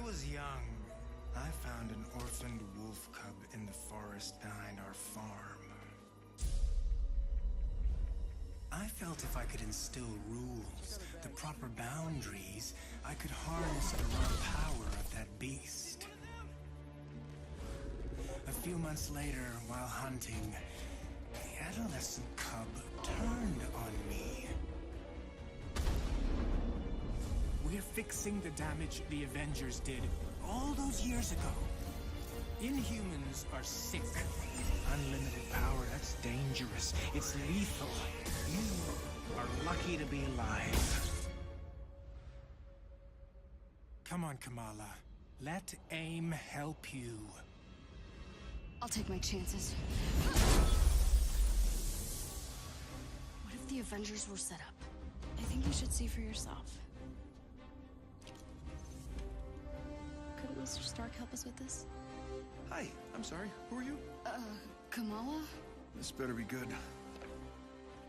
was young, I found an orphaned wolf cub in the forest behind our farm. I felt if I could instill rules, the proper boundaries, I could harness the raw power of that beast. A few months later, while hunting, the adolescent cub turned on me. We're fixing the damage the Avengers did all those years ago. Inhumans are sick. Unlimited power, that's dangerous. It's lethal. You are lucky to be alive. Come on, Kamala. Let AIM help you. I'll take my chances. What if the Avengers were set up? I think you should see for yourself. Couldn't Mr. Stark help us with this? Hi, I'm sorry. Who are you? Kamala? This better be good.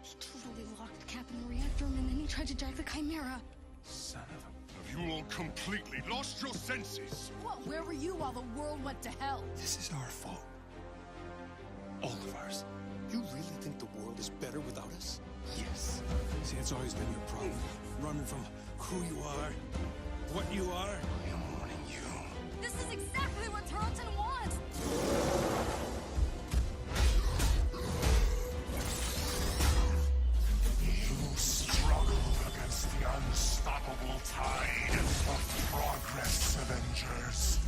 He totally locked Cap in the reactor room and then he tried to jack the Chimera. Son of a... Have you all completely lost your senses? What? Where were you while the world went to hell? This is our fault. All of ours. You really think the world is better without us? Yes. See, it's always been your problem. Running from who you are, what you are. I am warning you. This is exactly what Tarleton wants! You struggle against the unstoppable tide of progress, Avengers.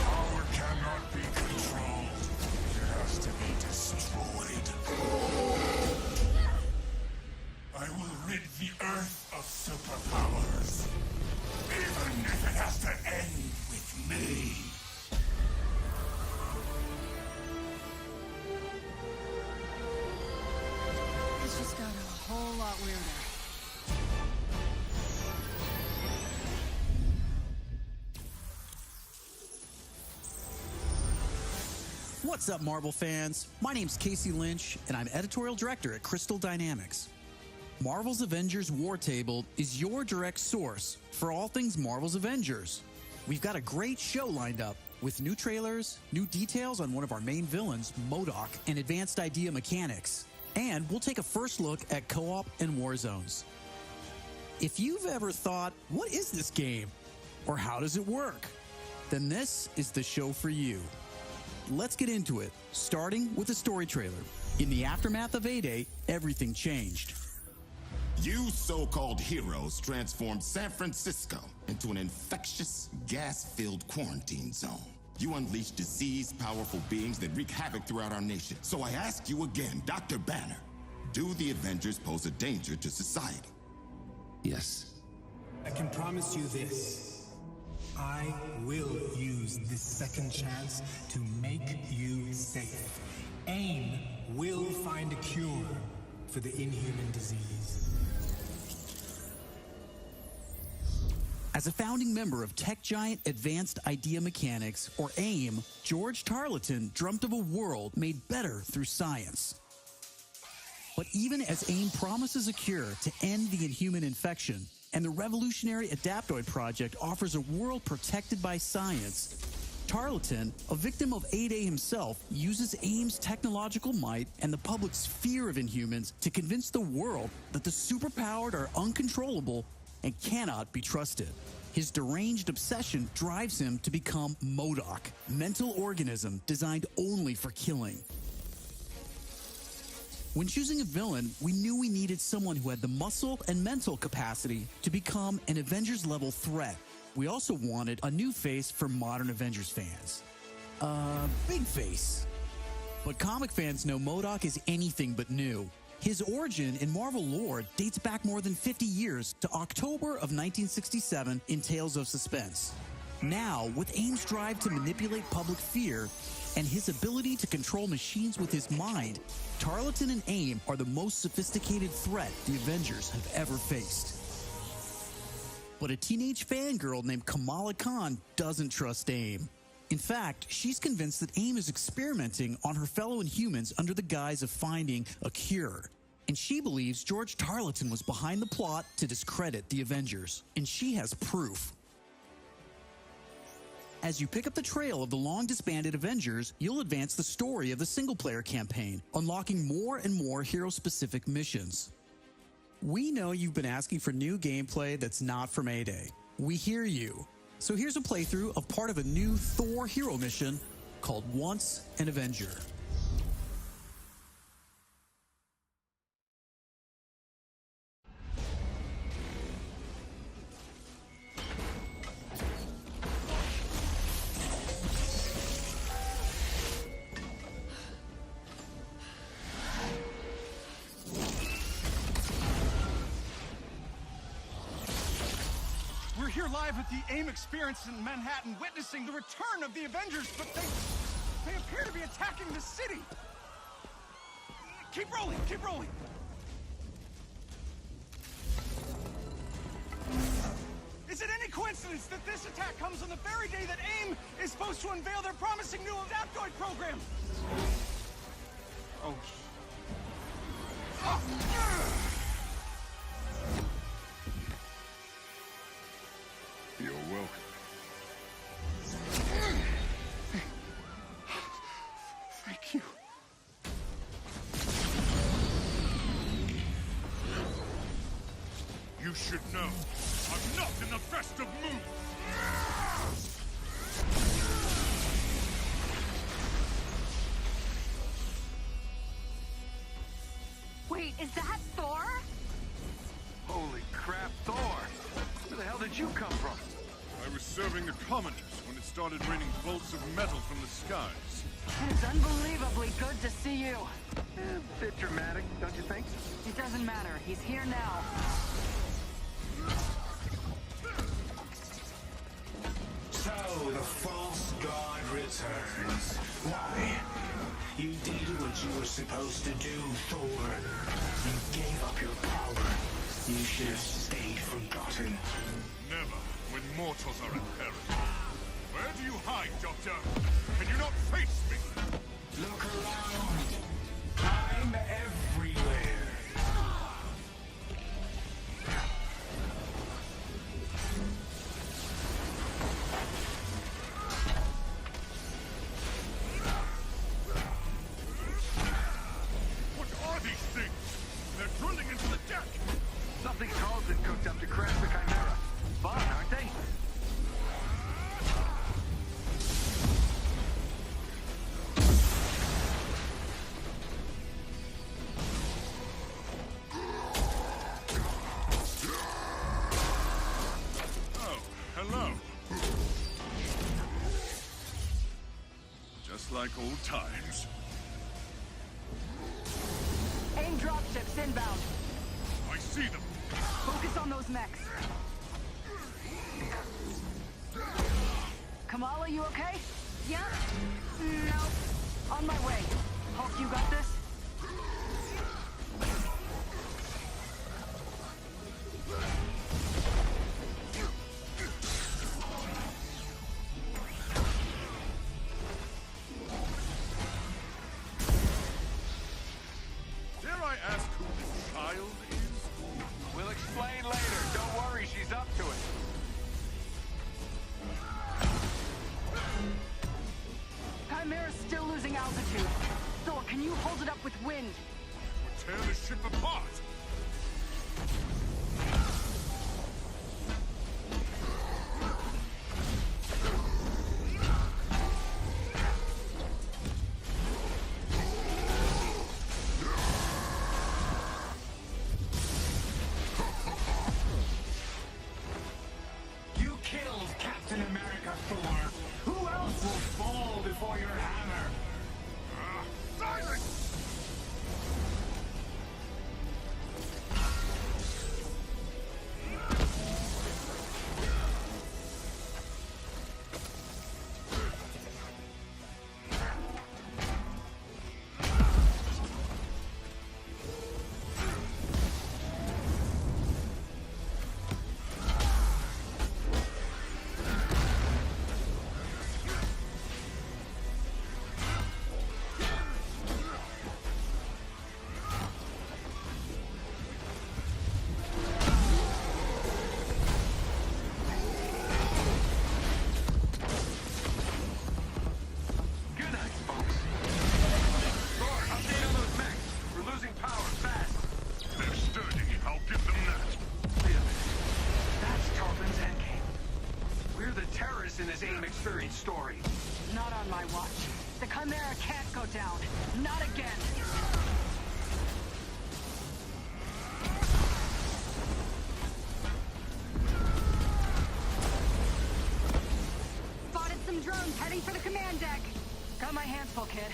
Power cannot be controlled. It has to be destroyed. I will rid the Earth of superpowers. Even if it has to end with me. This just got a whole lot weirder. What's up, Marvel fans? My name's Casey Lynch, and I'm editorial director at Crystal Dynamics. Marvel's Avengers War Table is your direct source for all things Marvel's Avengers. We've got a great show lined up with new trailers, new details on one of our main villains, MODOK, and advanced idea mechanics. And we'll take a first look at co-op and war zones. If you've ever thought, what is this game? Or how does it work? Then this is the show for you. Let's get into it, starting with the story trailer. In the aftermath of A-Day, everything changed. You so-called heroes transformed San Francisco into an infectious, gas-filled quarantine zone. You unleashed diseased, powerful beings that wreak havoc throughout our nation. So I ask you again, Dr. Banner, do the Avengers pose a danger to society? Yes. I can promise you this. I will use this second chance to make you safe. AIM will find a cure for the inhuman disease. As a founding member of tech giant Advanced Idea Mechanics, or AIM, George Tarleton dreamt of a world made better through science. But even as AIM promises a cure to end the inhuman infection, and the revolutionary Adaptoid Project offers a world protected by science, Tarleton, a victim of A-Day himself, uses AIM's technological might and the public's fear of Inhumans to convince the world that the superpowered are uncontrollable and cannot be trusted. His deranged obsession drives him to become MODOK, mental organism designed only for killing. When choosing a villain, we knew we needed someone who had the muscle and mental capacity to become an Avengers-level threat. We also wanted a new face for modern Avengers fans. Big face. But comic fans know MODOK is anything but new. His origin in Marvel lore dates back more than 50 years to October of 1967 in Tales of Suspense. Now, with AIM's drive to manipulate public fear and his ability to control machines with his mind, Tarleton and AIM are the most sophisticated threat the Avengers have ever faced. But a teenage fangirl named Kamala Khan doesn't trust AIM. In fact, she's convinced that AIM is experimenting on her fellow Inhumans under the guise of finding a cure. And she believes George Tarleton was behind the plot to discredit the Avengers. And she has proof. As you pick up the trail of the long-disbanded Avengers, you'll advance the story of the single-player campaign, unlocking more and more hero-specific missions. We know you've been asking for new gameplay that's not from A-Day. We hear you. So here's a playthrough of part of a new Thor hero mission called Once an Avenger. We're here live at the AIM experience in Manhattan, witnessing the return of the Avengers, but they appear to be attacking the city. Keep rolling, keep rolling. Is it any coincidence that this attack comes on the very day that AIM is supposed to unveil their promising new Adaptoid program? Oh. You're welcome. Thank you. You should know, I'm not in the best of moods. Wait, is that Thor? Holy crap, Thor! Where the hell did you come from? I was serving the commoners when it started raining bolts of metal from the skies. It is unbelievably good to see you. A bit dramatic, don't you think? It doesn't matter. He's here now. So, the false god returns. Why? You did what you were supposed to do, Thor. You gave up your power. You should have stayed forgotten. Never, when mortals are in peril. Where do you hide, Doctor? Can you not face me? Look around. I'm everywhere. What are these things? They're drilling into the deck. Something Carlson cooked up to crash the Chimera. Fun, aren't they? Oh, hello. Just like old times. AIM dropships inbound. I see them. Focus on those mechs. Kamala, you okay? Yeah. No. On my way. Hulk, you got this? Dare I ask who this child is? We'll explain later. Don't worry, she's up to it. Chimera's still losing altitude. Thor, can you hold it up with wind? We'll tear the ship apart. You killed Captain America, Thor. Who else will fall before your hammer? Silence! for the command deck. Got my hands full, kid.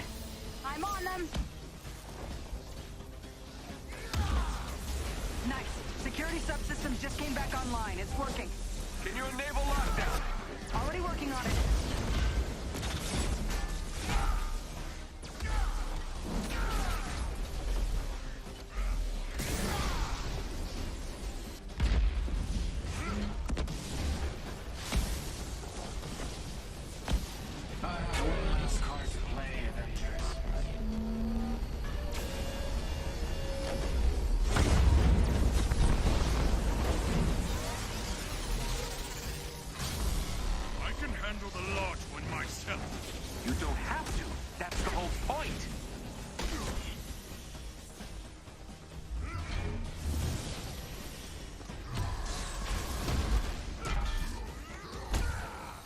I'm on them. Nice. Security subsystems just came back online. It's working. Can you enable lockdown? Already working on it. One last card to play, Avengers. I can handle the large one myself. You don't have to. That's the whole point.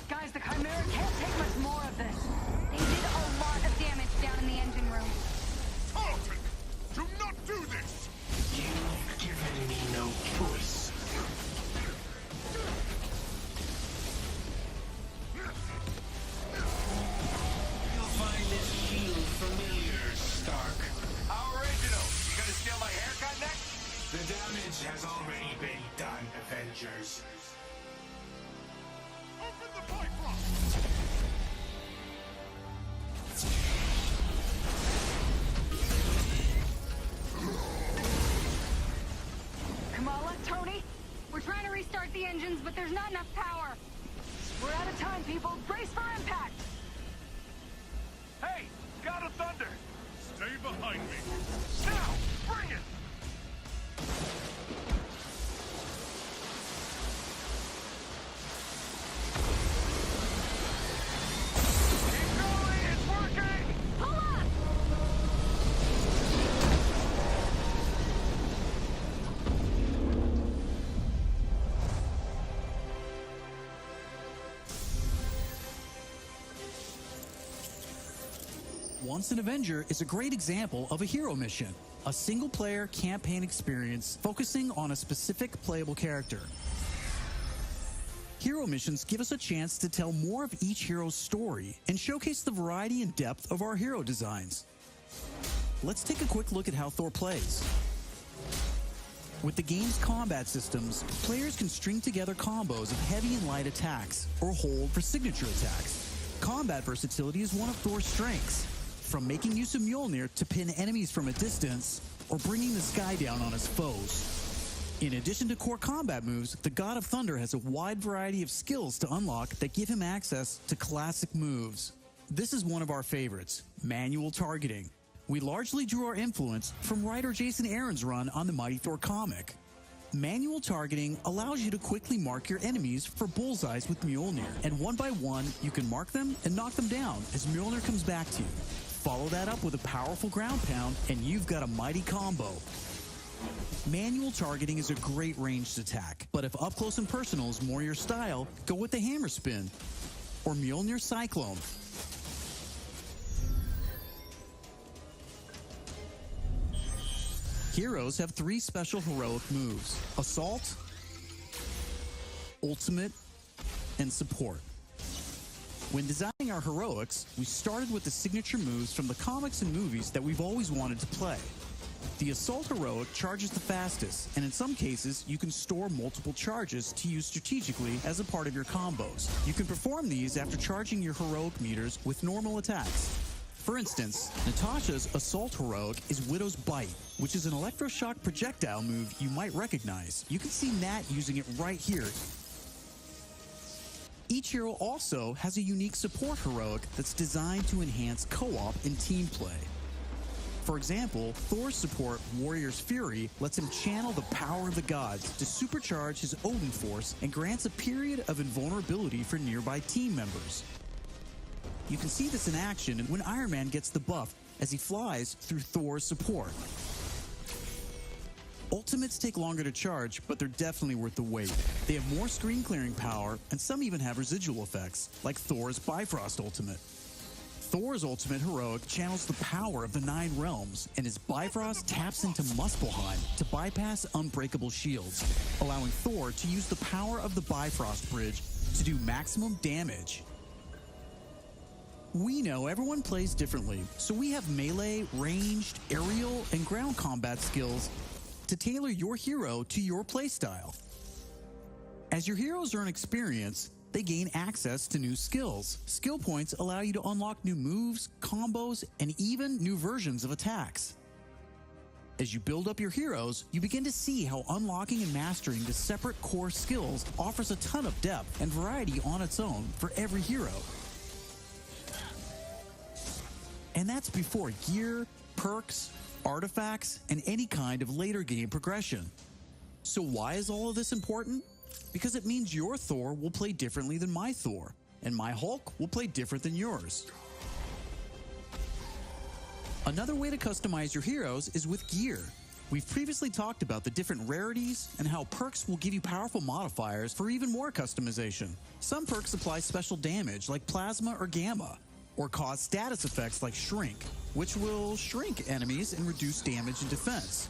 Guys, the Chimera can't take much more of this. They did a lot of damage down in the engine room. Tarleton, do not do this! You've given me no choice. You'll find this shield familiar, Stark. How original. You gonna steal my haircut next? The damage has already been done, Avengers. Open the Bifrost! Kamala, Tony, We're trying to restart the engines, but there's not enough power. we're out of time, people. Brace for impact. Hey, God of Thunder. Stay behind me. Now, bring it. Keep going, it's working. Pull up! Once an Avenger is a great example of a hero mission, a single-player campaign experience focusing on a specific playable character. Hero missions give us a chance to tell more of each hero's story and showcase the variety and depth of our hero designs. Let's take a quick look at how Thor plays. With the game's combat systems, players can string together combos of heavy and light attacks, or hold for signature attacks. Combat versatility is one of Thor's strengths, from making use of Mjolnir to pin enemies from a distance, or bringing the sky down on his foes. In addition to core combat moves, the God of Thunder has a wide variety of skills to unlock that give him access to classic moves. This is one of our favorites, manual targeting. We largely drew our influence from writer Jason Aaron's run on the Mighty Thor comic. Manual targeting allows you to quickly mark your enemies for bullseyes with Mjolnir, and one by one, you can mark them and knock them down as Mjolnir comes back to you. Follow that up with a powerful ground pound, and you've got a mighty combo. Manual targeting is a great ranged attack, but if up close and personal is more your style, go with the hammer spin or Mjolnir Cyclone. Heroes have 3 special heroic moves: Assault, Ultimate, and Support. When designing our heroics, we started with the signature moves from the comics and movies that we've always wanted to play. The Assault heroic charges the fastest, and in some cases, you can store multiple charges to use strategically as a part of your combos. You can perform these after charging your heroic meters with normal attacks. For instance, Natasha's Assault heroic is Widow's Bite, which is an electroshock projectile move you might recognize. You can see Nat using it right here. Each hero also has a unique support heroic that's designed to enhance co-op and team play. For example, Thor's support, Warrior's Fury, lets him channel the power of the gods to supercharge his Odin force and grants a period of invulnerability for nearby team members. You can see this in action when Iron Man gets the buff as he flies through Thor's support. Ultimates take longer to charge, but they're definitely worth the wait. They have more screen clearing power, and some even have residual effects, like Thor's Bifrost Ultimate. Thor's Ultimate heroic channels the power of the 9 realms, and his Bifrost taps into Muspelheim to bypass unbreakable shields, allowing Thor to use the power of the Bifrost Bridge to do maximum damage. We know everyone plays differently, so we have melee, ranged, aerial, and ground combat skills to tailor your hero to your playstyle. As your heroes earn experience, they gain access to new skills. Skill points allow you to unlock new moves, combos, and even new versions of attacks. As you build up your heroes, you begin to see how unlocking and mastering the separate core skills offers a ton of depth and variety on its own for every hero. And that's before gear, perks, artifacts, and any kind of later game progression. So why is all of this important? Because it means your Thor will play differently than my Thor, and my Hulk will play different than yours. Another way to customize your heroes is with gear. We've previously talked about the different rarities and how perks will give you powerful modifiers for even more customization. Some perks apply special damage like plasma or gamma, or cause status effects like shrink, which will shrink enemies and reduce damage and defense.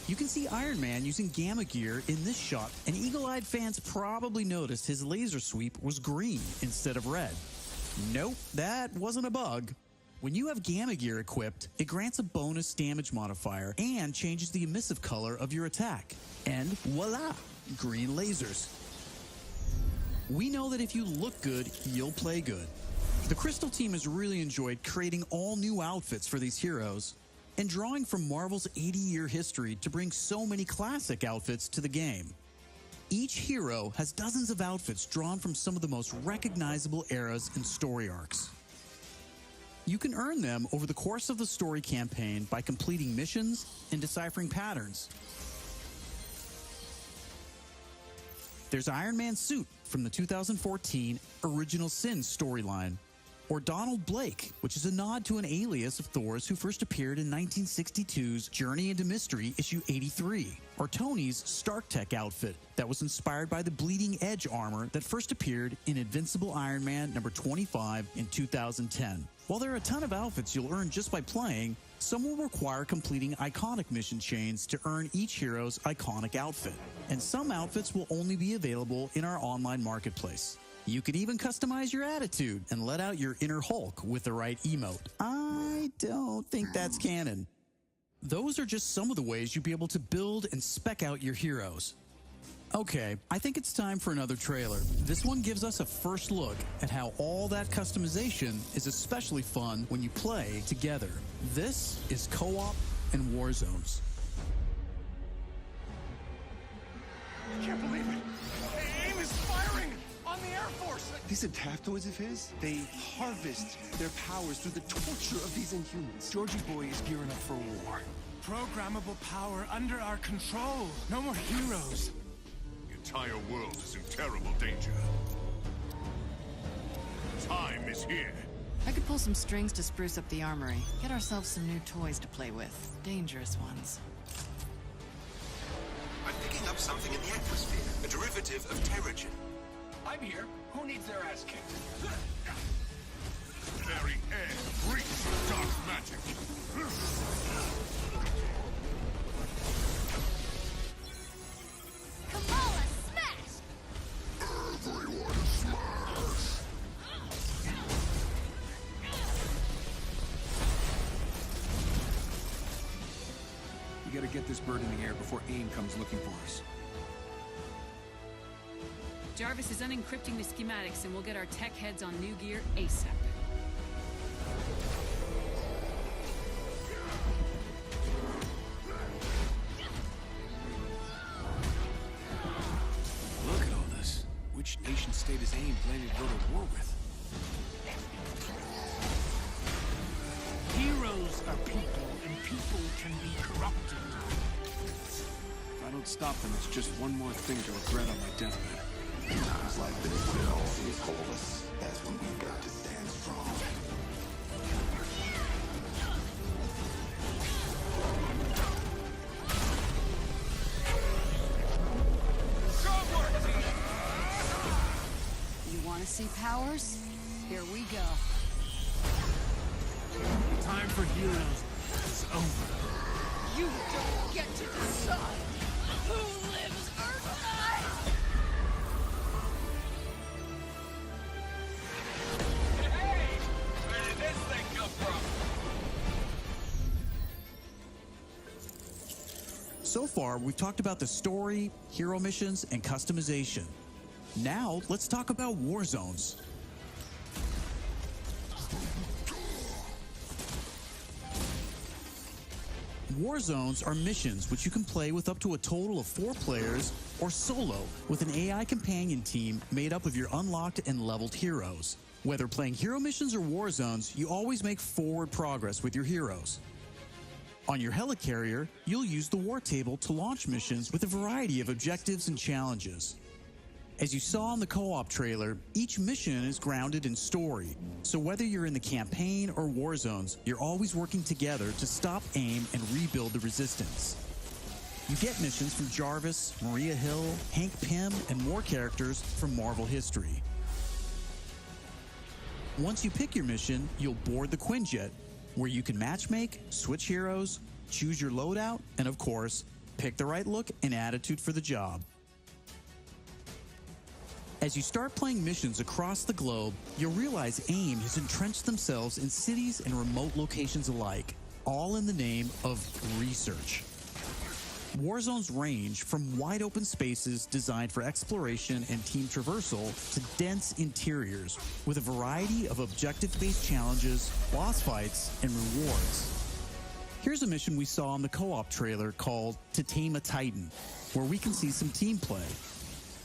You can see Iron Man using gamma gear in this shot, and eagle-eyed fans probably noticed his laser sweep was green instead of red. Nope, that wasn't a bug. When you have gamma gear equipped, it grants a bonus damage modifier and changes the emissive color of your attack. And voila, green lasers. We know that if you look good, you'll play good. The Crystal team has really enjoyed creating all new outfits for these heroes and drawing from Marvel's 80-year history to bring so many classic outfits to the game. Each hero has dozens of outfits drawn from some of the most recognizable eras and story arcs. You can earn them over the course of the story campaign by completing missions and deciphering patterns. There's Iron Man's suit from the 2014 Original Sin storyline, or Donald Blake, which is a nod to an alias of Thor's who first appeared in 1962's Journey into Mystery issue 83, or Tony's Stark Tech outfit that was inspired by the Bleeding Edge armor that first appeared in Invincible Iron Man number 25 in 2010. While there are a ton of outfits you'll earn just by playing, some will require completing iconic mission chains to earn each hero's iconic outfit, and some outfits will only be available in our online marketplace. You can even customize your attitude and let out your inner Hulk with the right emote. I don't think that's canon. Those are just some of the ways you'll be able to build and spec out your heroes. Okay, I think it's time for another trailer. This one gives us a first look at how all that customization is especially fun when you play together. This is Co-op and War Zones. I can't believe it! AIM is firing on the Air Force! These adaptoids of his, they harvest their powers through the torture of these Inhumans. Georgie Boy is gearing up for war. Programmable power under our control. No more heroes. The entire world is in terrible danger. Time is here. I could pull some strings to spruce up the armory. Get ourselves some new toys to play with. Dangerous ones. I'm picking up something in the atmosphere. A derivative of Terrigen. I'm here. Who needs their ass kicked? Very air breathes dark magic. Kamala, smash! Everyone smash! We gotta get this bird in the air before AIM comes looking for us. Jarvis is unencrypting the schematics and we'll get our tech heads on new gear ASAP. Look at all this. Which nation state is AIM planning to go to war with? Heroes are people, and people can be corrupted. If I don't stop them, it's just one more thing to regret on my deathbed. Times like this, when all seems hopeless, that's when we've got to stand strong. You want to see powers? Here we go. Time for heroes is over. You don't get to decide who lives or dies! Hey! So far, we've talked about the story, hero missions, and customization. Now, let's talk about war zones. War zones are missions which you can play with up to a total of 4 players or solo with an AI companion team made up of your unlocked and leveled heroes. Whether playing hero missions or war zones, you always make forward progress with your heroes. On your helicarrier, you'll use the war table to launch missions with a variety of objectives and challenges. As you saw in the co-op trailer, each mission is grounded in story, so whether you're in the campaign or war zones, you're always working together to stop AIM and rebuild the resistance. You get missions from Jarvis, Maria Hill, Hank Pym, and more characters from Marvel history. Once you pick your mission, you'll board the Quinjet, where you can matchmake, switch heroes, choose your loadout, and of course, pick the right look and attitude for the job. As you start playing missions across the globe, you'll realize AIM has entrenched themselves in cities and remote locations alike, all in the name of research. War zones range from wide open spaces designed for exploration and team traversal to dense interiors with a variety of objective-based challenges, boss fights, and rewards. Here's a mission we saw in the co-op trailer called To Tame a Titan, where we can see some team play.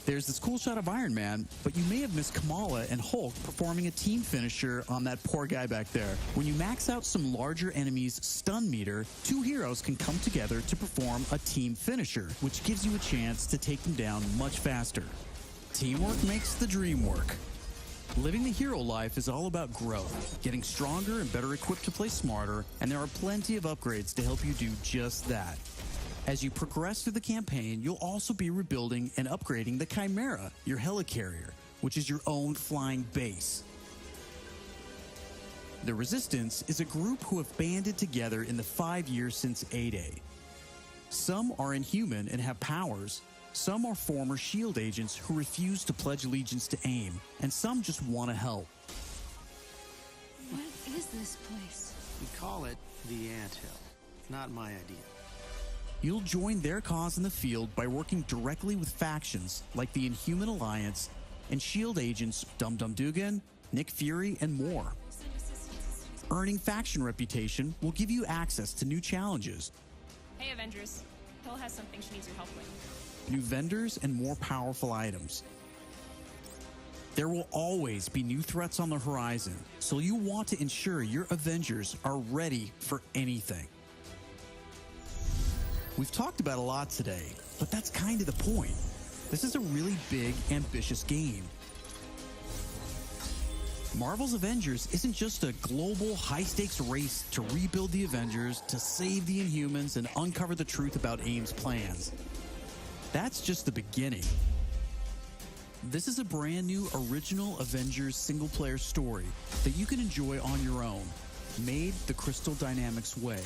There's this cool shot of Iron Man, but you may have missed Kamala and Hulk performing a team finisher on that poor guy back there. When you max out some larger enemies' stun meter, 2 heroes can come together to perform a team finisher, which gives you a chance to take them down much faster. Teamwork makes the dream work. Living the hero life is all about growth, getting stronger and better equipped to play smarter, and there are plenty of upgrades to help you do just that. As you progress through the campaign, you'll also be rebuilding and upgrading the Chimera, your helicarrier, which is your own flying base. The Resistance is a group who have banded together in the 5 years since A-Day. Some are inhuman and have powers, some are former S.H.I.E.L.D. agents who refuse to pledge allegiance to AIM, and some just want to help. What is this place? We call it the Anthill. Not my idea. You'll join their cause in the field by working directly with factions like the Inhuman Alliance and S.H.I.E.L.D. agents Dum Dum Dugan, Nick Fury, and more. Earning faction reputation will give you access to new challenges. Hey Avengers, Hill has something she needs your help with. New vendors, and more powerful items. There will always be new threats on the horizon, so you want to ensure your Avengers are ready for anything. We've talked about a lot today, but that's kind of the point. This is a really big, ambitious game. Marvel's Avengers isn't just a global, high-stakes race to rebuild the Avengers, to save the Inhumans, and uncover the truth about AIM's plans. That's just the beginning. This is a brand new original Avengers single-player story that you can enjoy on your own, made the Crystal Dynamics way.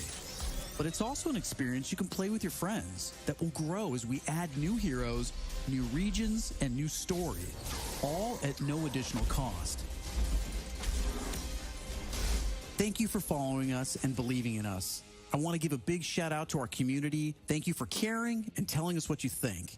But it's also an experience you can play with your friends that will grow as we add new heroes, new regions, and new story, all at no additional cost. Thank you for following us and believing in us. I want to give a big shout out to our community. Thank you for caring and telling us what you think.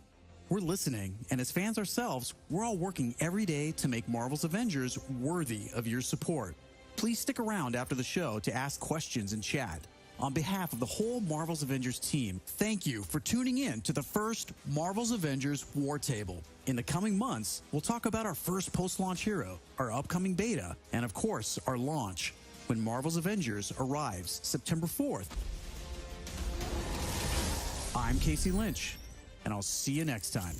We're listening, and as fans ourselves, we're all working every day to make Marvel's Avengers worthy of your support. Please stick around after the show to ask questions and chat. On behalf of the whole Marvel's Avengers team, thank you for tuning in to the first Marvel's Avengers War Table. In the coming months, we'll talk about our first post-launch hero, our upcoming beta, and of course, our launch, when Marvel's Avengers arrives September 4th. I'm Casey Lynch, and I'll see you next time.